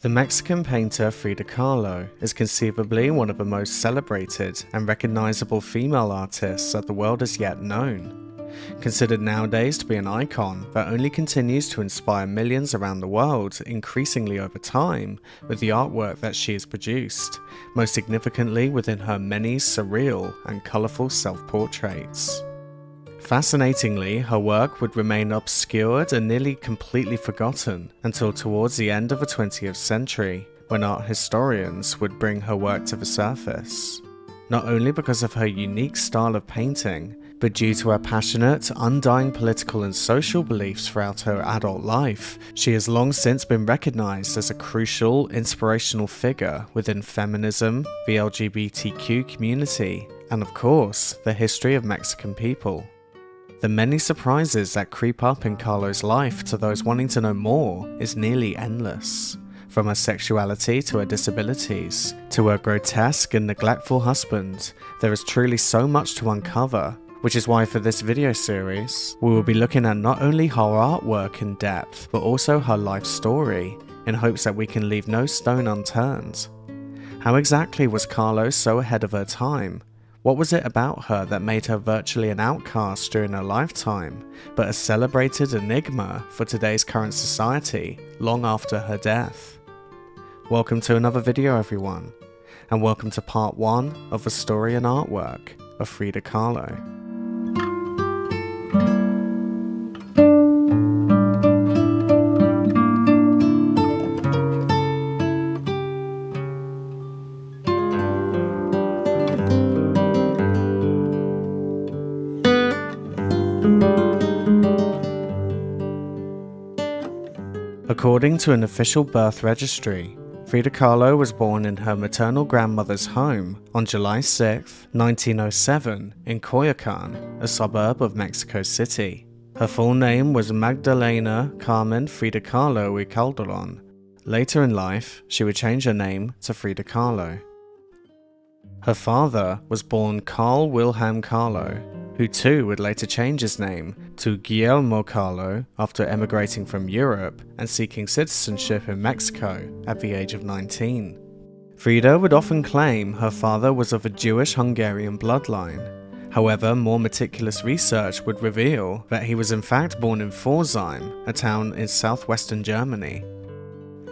The Mexican painter Frida Kahlo is conceivably one of the most celebrated and recognizable female artists that the world has yet known. Considered nowadays to be an icon that only continues to inspire millions around the world increasingly over time with the artwork that she has produced, most significantly within her many surreal and colourful self-portraits. Fascinatingly, her work would remain obscured and nearly completely forgotten until towards the end of the 20th century, when art historians would bring her work to the surface. Not only because of her unique style of painting, but due to her passionate, undying political and social beliefs throughout her adult life, she has long since been recognized as a crucial, inspirational figure within feminism, the LGBTQ community, and of course, the history of Mexican people. The many surprises that creep up in Kahlo's life to those wanting to know more is nearly endless. From her sexuality to her disabilities, to her grotesque and neglectful husband, there is truly so much to uncover, which is why for this video series, we will be looking at not only her artwork in depth, but also her life story, in hopes that we can leave no stone unturned. How exactly was Kahlo so ahead of her time? What was it about her that made her virtually an outcast during her lifetime, but a celebrated enigma for today's current society long after her death? Welcome to another video everyone, and welcome to part 1 of the story and artwork of Frida Kahlo. According to an official birth registry, Frida Kahlo was born in her maternal grandmother's home on July 6, 1907 in Coyoacan, a suburb of Mexico City. Her full name was Magdalena Carmen Frida Kahlo y Calderon. Later in life, she would change her name to Frida Kahlo. Her father was born Carl Wilhelm Kahlo, who too would later change his name to Guillermo Kahlo after emigrating from Europe and seeking citizenship in Mexico at the age of 19. Frida would often claim her father was of a Jewish-Hungarian bloodline. However, more meticulous research would reveal that he was in fact born in Pforzheim, a town in southwestern Germany.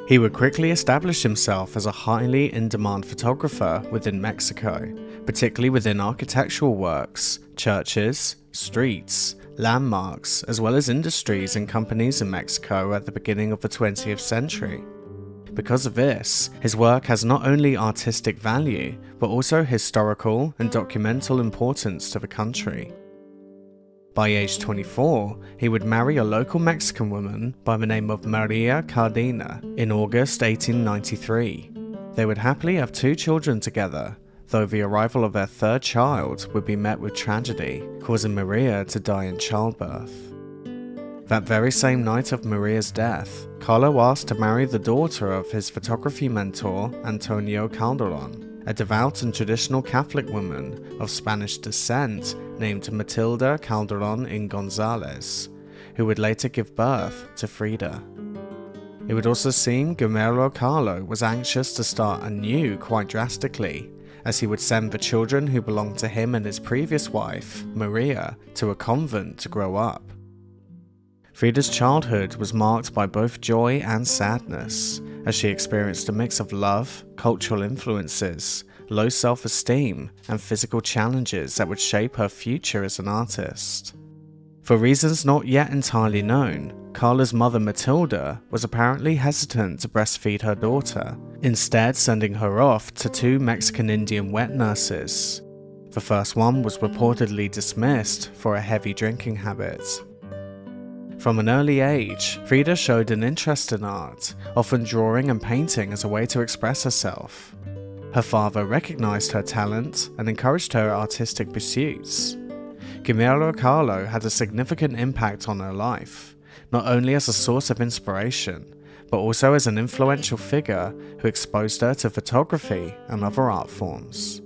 He would quickly establish himself as a highly in-demand photographer within Mexico, particularly within architectural works, churches, streets, landmarks, as well as industries and companies in Mexico at the beginning of the 20th century. Because of this, his work has not only artistic value, but also historical and documental importance to the country. By age 24, he would marry a local Mexican woman by the name of Maria Cardina in August 1893. They would happily have 2 children together, though the arrival of their 3rd child would be met with tragedy, causing Maria to die in childbirth. That very same night of Maria's death, Kahlo asked to marry the daughter of his photography mentor, Antonio Calderon, a devout and traditional Catholic woman of Spanish descent named Matilda Calderon y Gonzalez, who would later give birth to Frida. It would also seem Guillermo Kahlo was anxious to start anew quite drastically, as he would send the children who belonged to him and his previous wife, Maria, to a convent to grow up. Frida's childhood was marked by both joy and sadness, as she experienced a mix of love, cultural influences, low self-esteem, and physical challenges that would shape her future as an artist. For reasons not yet entirely known, Kahlo's mother Matilda was apparently hesitant to breastfeed her daughter, instead sending her off to 2 Mexican Indian wet nurses. The first one was reportedly dismissed for a heavy drinking habit. From an early age, Frida showed an interest in art, often drawing and painting as a way to express herself. Her father recognized her talent and encouraged her artistic pursuits. Guillermo Kahlo had a significant impact on her life, not only as a source of inspiration, but also as an influential figure who exposed her to photography and other art forms.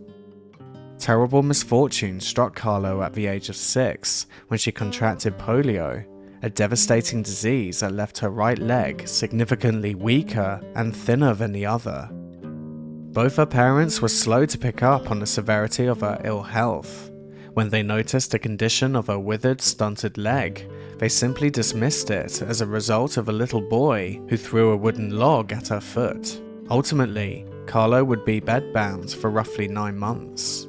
Terrible misfortune struck Kahlo at the age of 6 when she contracted polio, a devastating disease that left her right leg significantly weaker and thinner than the other. Both her parents were slow to pick up on the severity of her ill health. When they noticed a condition of her withered, stunted leg, they simply dismissed it as a result of a little boy who threw a wooden log at her foot. Ultimately, Kahlo would be bedbound for roughly 9 months.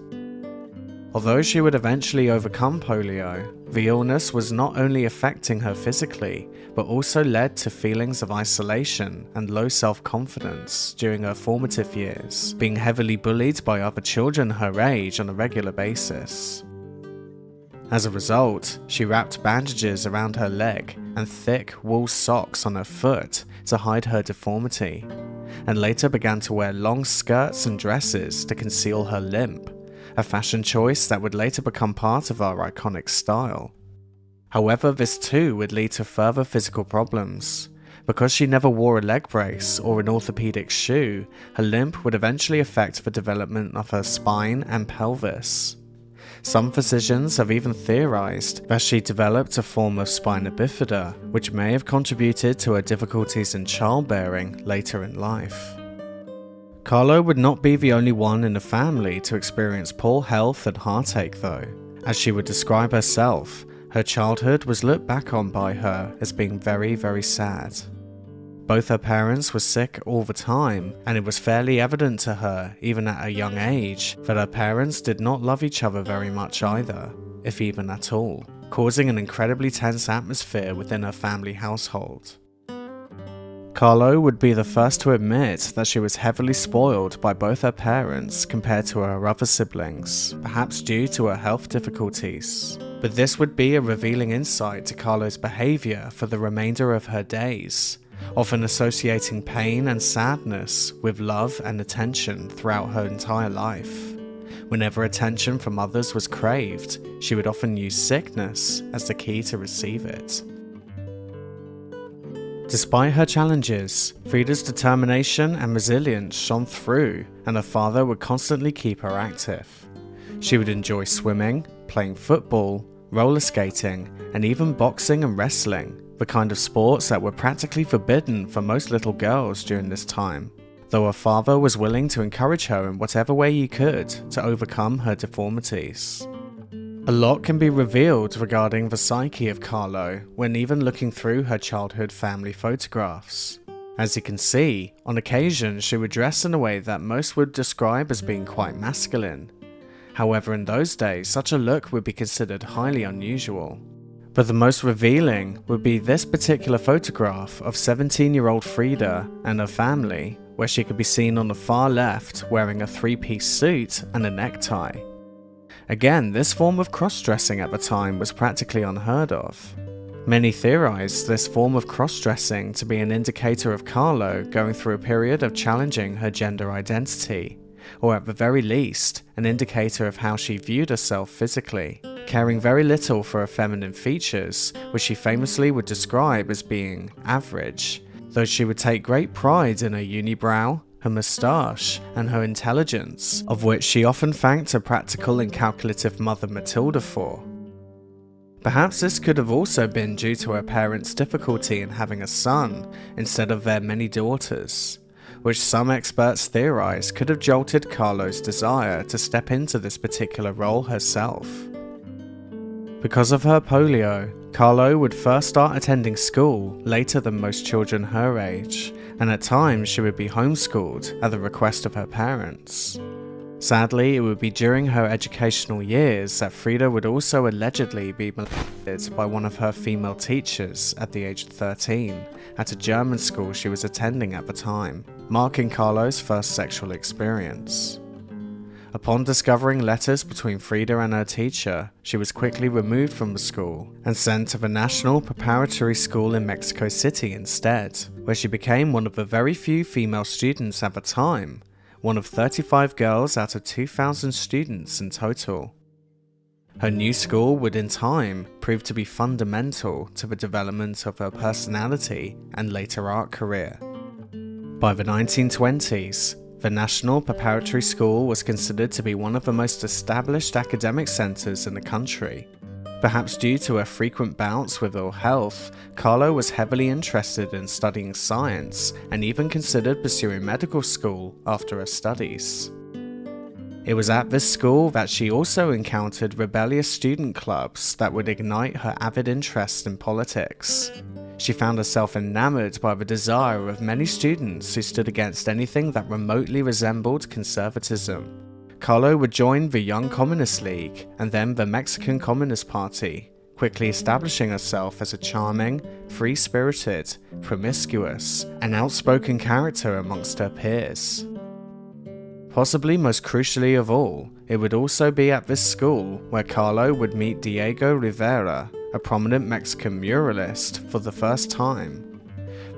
Although she would eventually overcome polio, the illness was not only affecting her physically, but also led to feelings of isolation and low self-confidence during her formative years, being heavily bullied by other children her age on a regular basis. As a result, she wrapped bandages around her leg and thick wool socks on her foot to hide her deformity, and later began to wear long skirts and dresses to conceal her limp, a fashion choice that would later become part of her iconic style. However, this too would lead to further physical problems. Because she never wore a leg brace or an orthopedic shoe, her limp would eventually affect the development of her spine and pelvis. Some physicians have even theorized that she developed a form of spina bifida, which may have contributed to her difficulties in childbearing later in life. Kahlo would not be the only one in the family to experience poor health and heartache though. As she would describe herself, her childhood was looked back on by her as being very, very sad. Both her parents were sick all the time, and it was fairly evident to her, even at a young age, that her parents did not love each other very much either, if even at all, causing an incredibly tense atmosphere within her family household. Kahlo would be the first to admit that she was heavily spoiled by both her parents compared to her other siblings, perhaps due to her health difficulties. But this would be a revealing insight to Kahlo's behavior for the remainder of her days, often associating pain and sadness with love and attention throughout her entire life. Whenever attention from others was craved, she would often use sickness as the key to receive it. Despite her challenges, Frida's determination and resilience shone through, and her father would constantly keep her active. She would enjoy swimming, playing football, roller skating, and even boxing and wrestling, the kind of sports that were practically forbidden for most little girls during this time, though her father was willing to encourage her in whatever way he could to overcome her deformities. A lot can be revealed regarding the psyche of Kahlo when even looking through her childhood family photographs. As you can see, on occasion she would dress in a way that most would describe as being quite masculine. However, in those days, such a look would be considered highly unusual. But the most revealing would be this particular photograph of 17-year-old Frida and her family, where she could be seen on the far left wearing a 3-piece suit and a necktie. Again, this form of cross-dressing at the time was practically unheard of. Many theorized this form of cross-dressing to be an indicator of Kahlo going through a period of challenging her gender identity, or at the very least, an indicator of how she viewed herself physically, caring very little for her feminine features, which she famously would describe as being average, though she would take great pride in her unibrow, her moustache, and her intelligence, of which she often thanked her practical and calculative mother Matilda for. Perhaps this could have also been due to her parents' difficulty in having a son instead of their many daughters, which some experts theorize could have jolted Kahlo's desire to step into this particular role herself. Because of her polio, Kahlo would first start attending school later than most children her age, and at times she would be homeschooled at the request of her parents. Sadly, it would be during her educational years that Frida would also allegedly be molested by one of her female teachers at the age of 13 at a German school she was attending at the time, marking Kahlo's first sexual experience. Upon discovering letters between Frida and her teacher, she was quickly removed from the school and sent to the National Preparatory School in Mexico City instead, where she became one of the very few female students at the time, one of 35 girls out of 2,000 students in total. Her new school would in time prove to be fundamental to the development of her personality and later art career. By the 1920s, the National Preparatory School was considered to be one of the most established academic centers in the country. Perhaps due to her frequent bouts with ill health, Kahlo was heavily interested in studying science and even considered pursuing medical school after her studies. It was at this school that she also encountered rebellious student clubs that would ignite her avid interest in politics. She found herself enamored by the desire of many students who stood against anything that remotely resembled conservatism. Kahlo would join the Young Communist League and then the Mexican Communist Party, quickly establishing herself as a charming, free-spirited, promiscuous, and outspoken character amongst her peers. Possibly most crucially of all, it would also be at this school where Kahlo would meet Diego Rivera, a prominent Mexican muralist, for the first time.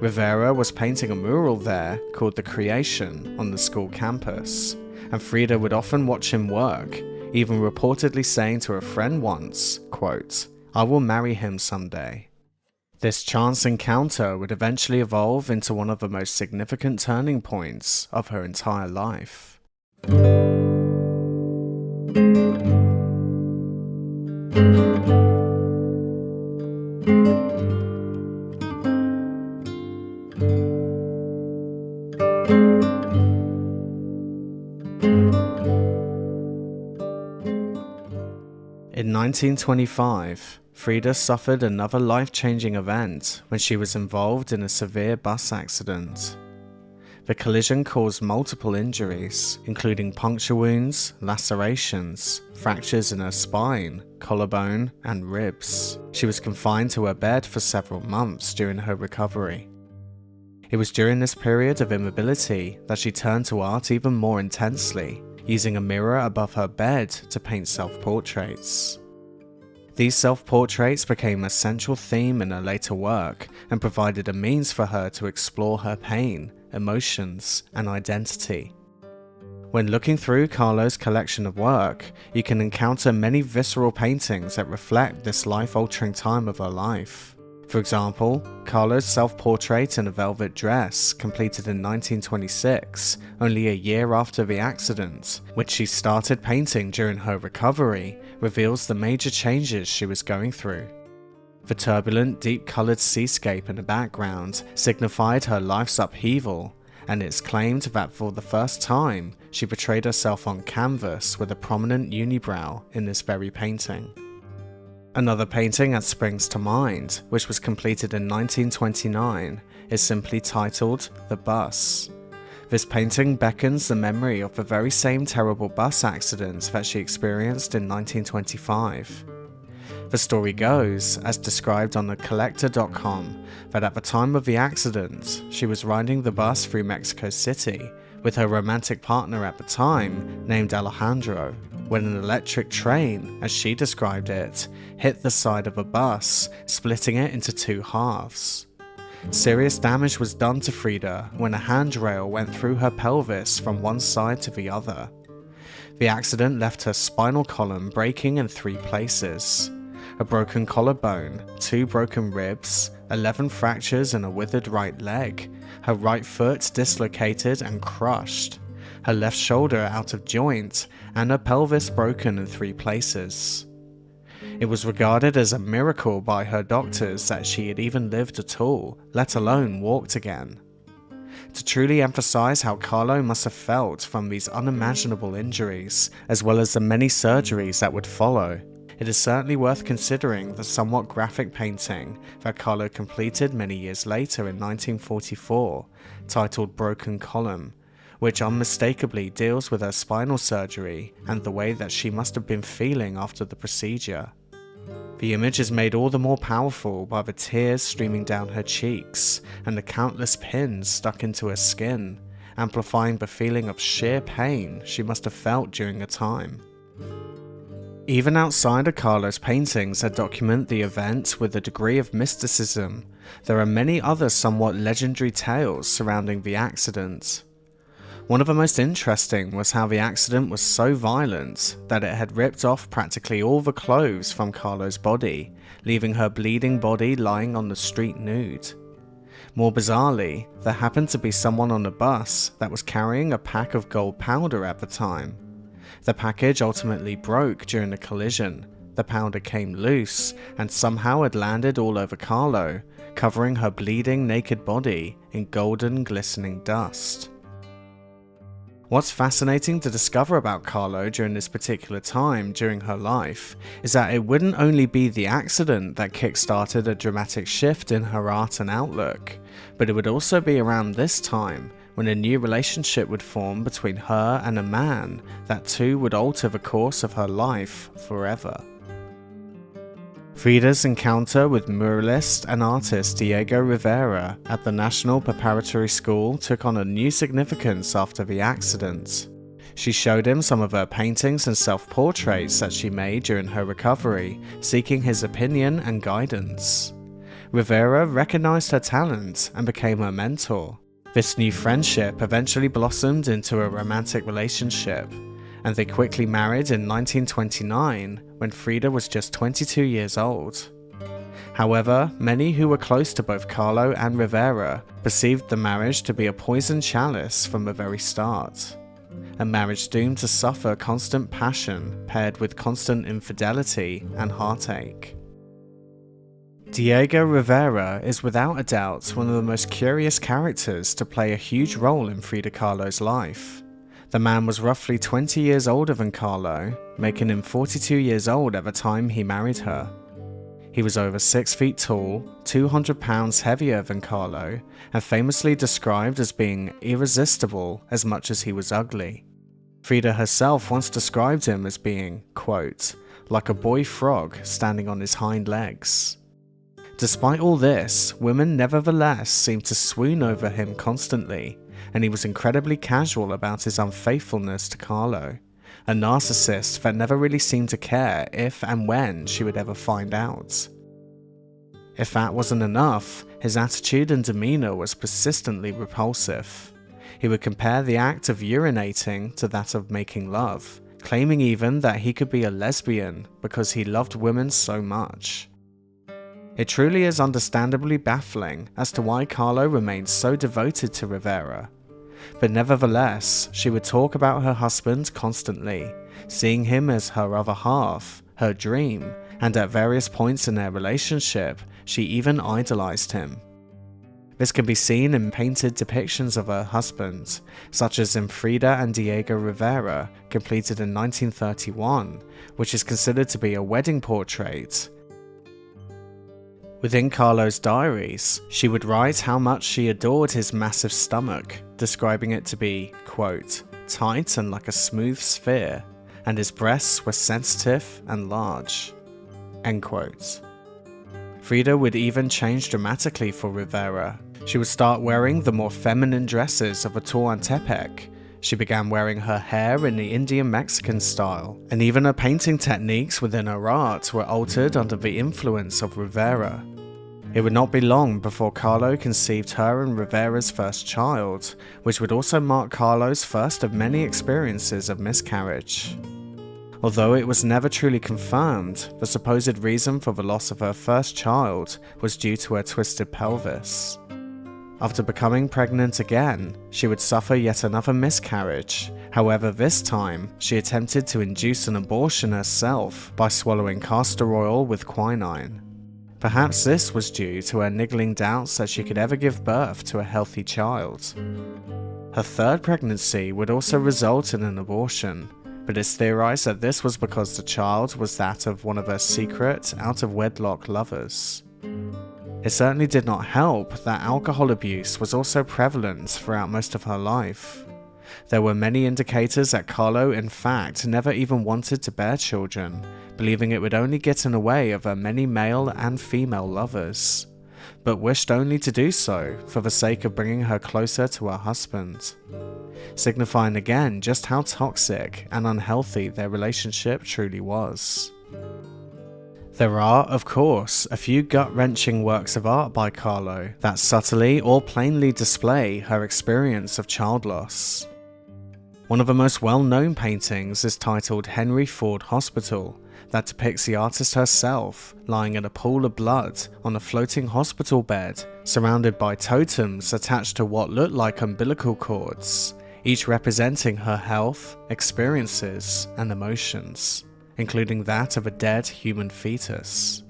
Rivera was painting a mural there called The Creation on the school campus, and Frida would often watch him work, even reportedly saying to a friend once, quote, "I will marry him someday." This chance encounter would eventually evolve into one of the most significant turning points of her entire life. In 1925, Frida suffered another life-changing event when she was involved in a severe bus accident. The collision caused multiple injuries, including puncture wounds, lacerations, fractures in her spine, collarbone, and ribs. She was confined to her bed for several months during her recovery. It was during this period of immobility that she turned to art even more intensely, using a mirror above her bed to paint self-portraits. These self-portraits became a central theme in her later work and provided a means for her to explore her pain, emotions, and identity. When looking through Kahlo's collection of work, you can encounter many visceral paintings that reflect this life-altering time of her life. For example, Kahlo's self-portrait in a velvet dress, completed in 1926, only a year after the accident, which she started painting during her recovery, reveals the major changes she was going through. The turbulent, deep-coloured seascape in the background signified her life's upheaval, and it's claimed that for the first time, she portrayed herself on canvas with a prominent unibrow in this very painting. Another painting that springs to mind, which was completed in 1929, is simply titled The Bus. This painting beckons the memory of the very same terrible bus accident that she experienced in 1925. The story goes, as described on thecollector.com, that at the time of the accident, she was riding the bus through Mexico City with her romantic partner at the time, named Alejandro, when an electric train, as she described it, hit the side of a bus, splitting it into two halves. Serious damage was done to Frida when a handrail went through her pelvis from one side to the other. The accident left her spinal column breaking in 3 places. A broken collarbone, 2 broken ribs, 11 fractures in a withered right leg, her right foot dislocated and crushed, her left shoulder out of joint, and her pelvis broken in 3 places. It was regarded as a miracle by her doctors that she had even lived at all, let alone walked again. To truly emphasize how Kahlo must have felt from these unimaginable injuries, as well as the many surgeries that would follow, it is certainly worth considering the somewhat graphic painting that Kahlo completed many years later in 1944, titled Broken Column, which unmistakably deals with her spinal surgery and the way that she must have been feeling after the procedure. The image is made all the more powerful by the tears streaming down her cheeks and the countless pins stuck into her skin, amplifying the feeling of sheer pain she must have felt during the time. Even outside of Kahlo's paintings that document the event with a degree of mysticism, there are many other somewhat legendary tales surrounding the accident. One of the most interesting was how the accident was so violent that it had ripped off practically all the clothes from Kahlo's body, leaving her bleeding body lying on the street nude. More bizarrely, there happened to be someone on the bus that was carrying a pack of gold powder at the time. The package ultimately broke during the collision, the powder came loose and somehow had landed all over Kahlo, covering her bleeding naked body in golden glistening dust. What's fascinating to discover about Kahlo during this particular time during her life is that it wouldn't only be the accident that kick-started a dramatic shift in her art and outlook, but it would also be around this time when a new relationship would form between her and a man that too would alter the course of her life forever. Frida's encounter with muralist and artist Diego Rivera at the National Preparatory School took on a new significance after the accident. She showed him some of her paintings and self-portraits that she made during her recovery, seeking his opinion and guidance. Rivera recognized her talent and became her mentor. This new friendship eventually blossomed into a romantic relationship, and they quickly married in 1929 when Frida was just 22 years old. However, many who were close to both Kahlo and Rivera perceived the marriage to be a poisoned chalice from the very start. A marriage doomed to suffer constant passion paired with constant infidelity and heartache. Diego Rivera is without a doubt one of the most curious characters to play a huge role in Frida Kahlo's life. The man was roughly 20 years older than Kahlo, making him 42 years old at the time he married her. He was over 6 feet tall, 200 pounds heavier than Kahlo, and famously described as being irresistible as much as he was ugly. Frida herself once described him as being, quote, like a boy frog standing on his hind legs. Despite all this, women nevertheless seemed to swoon over him constantly, and he was incredibly casual about his unfaithfulness to Kahlo, a narcissist that never really seemed to care if and when she would ever find out. If that wasn't enough, his attitude and demeanor was persistently repulsive. He would compare the act of urinating to that of making love, claiming even that he could be a lesbian because he loved women so much. It truly is understandably baffling as to why Kahlo remained so devoted to Rivera. But nevertheless, she would talk about her husband constantly, seeing him as her other half, her dream, and at various points in their relationship, she even idolized him. This can be seen in painted depictions of her husband, such as in Frida and Diego Rivera, completed in 1931, which is considered to be a wedding portrait. Within Kahlo's diaries, she would write how much she adored his massive stomach, describing it to be, quote, tight and like a smooth sphere, and his breasts were sensitive and large, end quote. Frida would even change dramatically for Rivera. She would start wearing the more feminine dresses of a Tehuantepec. She began wearing her hair in the Indian-Mexican style, and even her painting techniques within her art were altered under the influence of Rivera. It would not be long before Kahlo conceived her and Rivera's first child, which would also mark Kahlo's first of many experiences of miscarriage. Although it was never truly confirmed, the supposed reason for the loss of her first child was due to her twisted pelvis. After becoming pregnant again, she would suffer yet another miscarriage. However, this time, she attempted to induce an abortion herself by swallowing castor oil with quinine. Perhaps this was due to her niggling doubts that she could ever give birth to a healthy child. Her third pregnancy would also result in an abortion, but it's theorized that this was because the child was that of one of her secret, out-of-wedlock lovers. It certainly did not help that alcohol abuse was also prevalent throughout most of her life. There were many indicators that Kahlo in fact never even wanted to bear children, believing it would only get in the way of her many male and female lovers, but wished only to do so for the sake of bringing her closer to her husband, signifying again just how toxic and unhealthy their relationship truly was. There are, of course, a few gut-wrenching works of art by Kahlo that subtly or plainly display her experience of child loss. One of the most well-known paintings is titled Henry Ford Hospital, that depicts the artist herself lying in a pool of blood on a floating hospital bed, surrounded by totems attached to what look like umbilical cords, each representing her health, experiences, and emotions. including that of a dead human fetus.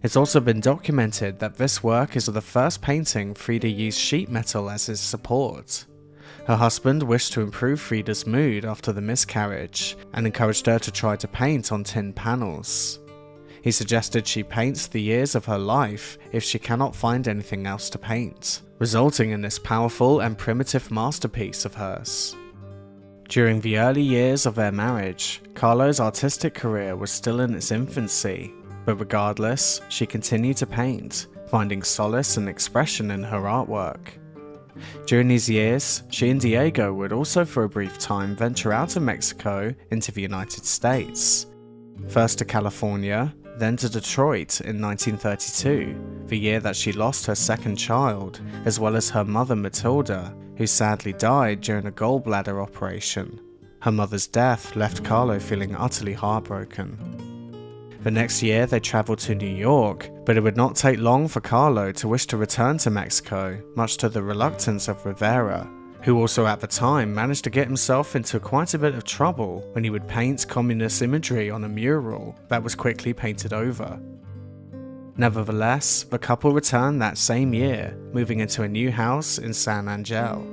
It's also been documented that this work is the first painting Frida used sheet metal as his support. Her husband wished to improve Frida's mood after the miscarriage and encouraged her to try to paint on tin panels. He suggested she paints the years of her life if she cannot find anything else to paint, resulting in this powerful and primitive masterpiece of hers. During the early years of their marriage, Kahlo's artistic career was still in its infancy, but regardless, she continued to paint, finding solace and expression in her artwork. During these years, she and Diego would also for a brief time venture out of Mexico into the United States. First to California, then to Detroit in 1932, the year that she lost her second child, as well as her mother Matilda, who sadly died during a gallbladder operation. Her mother's death left Kahlo feeling utterly heartbroken. The next year they travelled to New York, but it would not take long for Kahlo to wish to return to Mexico, much to the reluctance of Rivera, who also at the time managed to get himself into quite a bit of trouble when he would paint communist imagery on a mural that was quickly painted over. Nevertheless, the couple returned that same year, moving into a new house in San Angel.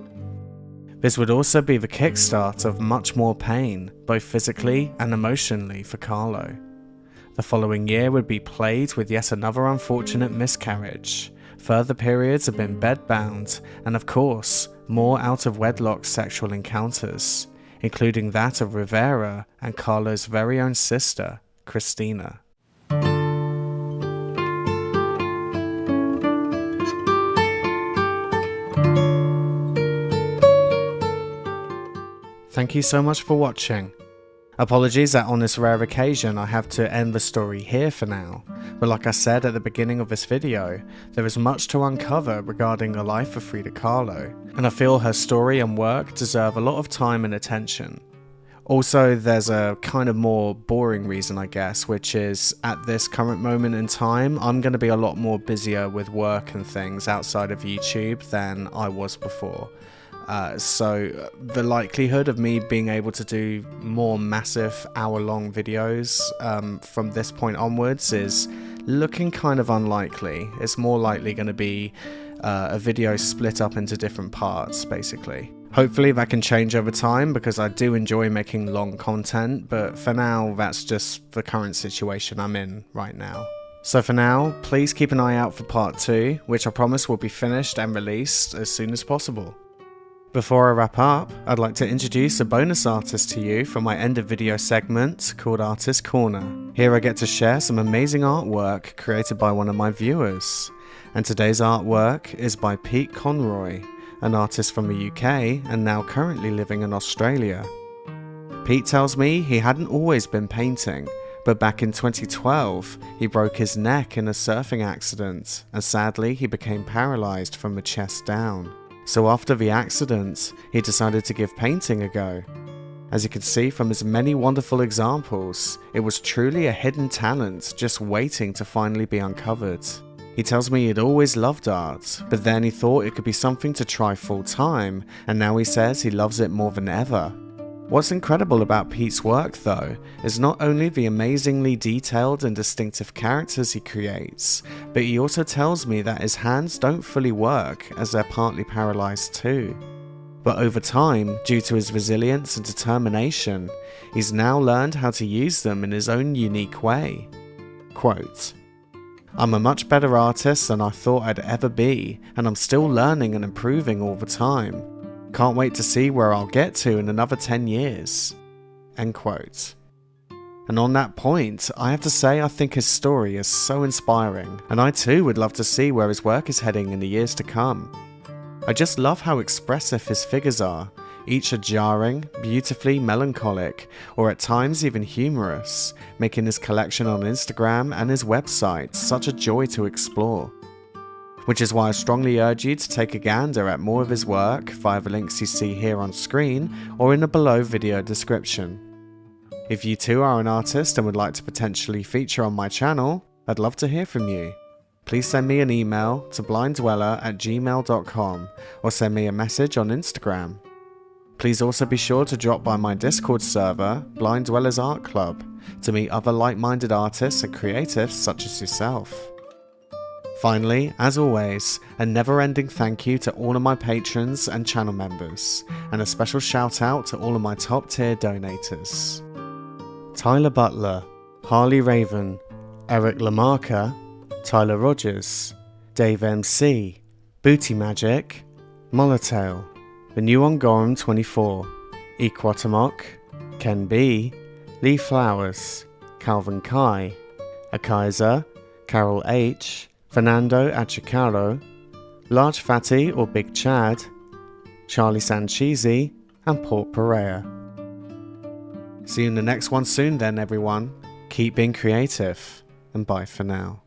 This would also be the kickstart of much more pain, both physically and emotionally for Kahlo. The following year would be plagued with yet another unfortunate miscarriage. Further periods have been bedbound, and of course, more out-of-wedlock sexual encounters, including that of Rivera and Kahlo's very own sister, Cristina. Thank you so much for watching. Apologies that on this rare occasion I have to end the story here for now, but like I said at the beginning of this video, there is much to uncover regarding the life of Frida Kahlo, and I feel her story and work deserve a lot of time and attention. Also, there's a kind of more boring reason I guess, which is at this current moment in time, I'm going to be a lot more busier with work and things outside of YouTube than I was before. So the likelihood of me being able to do more massive hour-long videos from this point onwards is looking kind of unlikely. It's more likely going to be a video split up into different parts, basically. Hopefully that can change over time because I do enjoy making long content, but for now that's just the current situation I'm in right now. So for now, please keep an eye out for part 2, which I promise will be finished and released as soon as possible. Before I wrap up, I'd like to introduce a bonus artist to you from my end of video segment called Artist Corner. Here I get to share some amazing artwork created by one of my viewers. And today's artwork is by Pete Conroy, an artist from the UK and now currently living in Australia. Pete tells me he hadn't always been painting, but back in 2012 he broke his neck in a surfing accident and sadly he became paralysed from the chest down. So after the accident, he decided to give painting a go. As you can see from his many wonderful examples, it was truly a hidden talent just waiting to finally be uncovered. He tells me he'd always loved art, but then he thought it could be something to try full time, and now he says he loves it more than ever. What's incredible about Pete's work though, is not only the amazingly detailed and distinctive characters he creates, but he also tells me that his hands don't fully work as they're partly paralysed too. But over time, due to his resilience and determination, he's now learned how to use them in his own unique way. Quote, "I'm a much better artist than I thought I'd ever be, and I'm still learning and improving all the time. Can't wait to see where I'll get to in another 10 years. End quote. And on that point, I have to say I think his story is so inspiring, and I too would love to see where his work is heading in the years to come. I just love how expressive his figures are, each are jarring, beautifully melancholic, or at times even humorous, making his collection on Instagram and his website such a joy to explore. Which is why I strongly urge you to take a gander at more of his work via the links you see here on screen or in the below video description. If you too are an artist and would like to potentially feature on my channel, I'd love to hear from you. Please send me an email to blinddweller@gmail.com or send me a message on Instagram. Please also be sure to drop by my Discord server, Blind Dwellers Art Club, to meet other like-minded artists and creatives such as yourself. Finally, as always, a never-ending thank you to all of my patrons and channel members, and a special shout out to all of my top-tier donators. Tyler Butler, Harley Raven, Eric Lamarca, Tyler Rogers, Dave MC, Booty Magic, Molotale, The New Ongorum 24, Equatamok, Ken B, Lee Flowers, Calvin Kai, Akaiser, Carol H, Fernando Achicaro, Large Fatty or Big Chad, Charlie Sancheesy, and Port Perea. See you in the next one soon then, everyone. Keep being creative, and bye for now.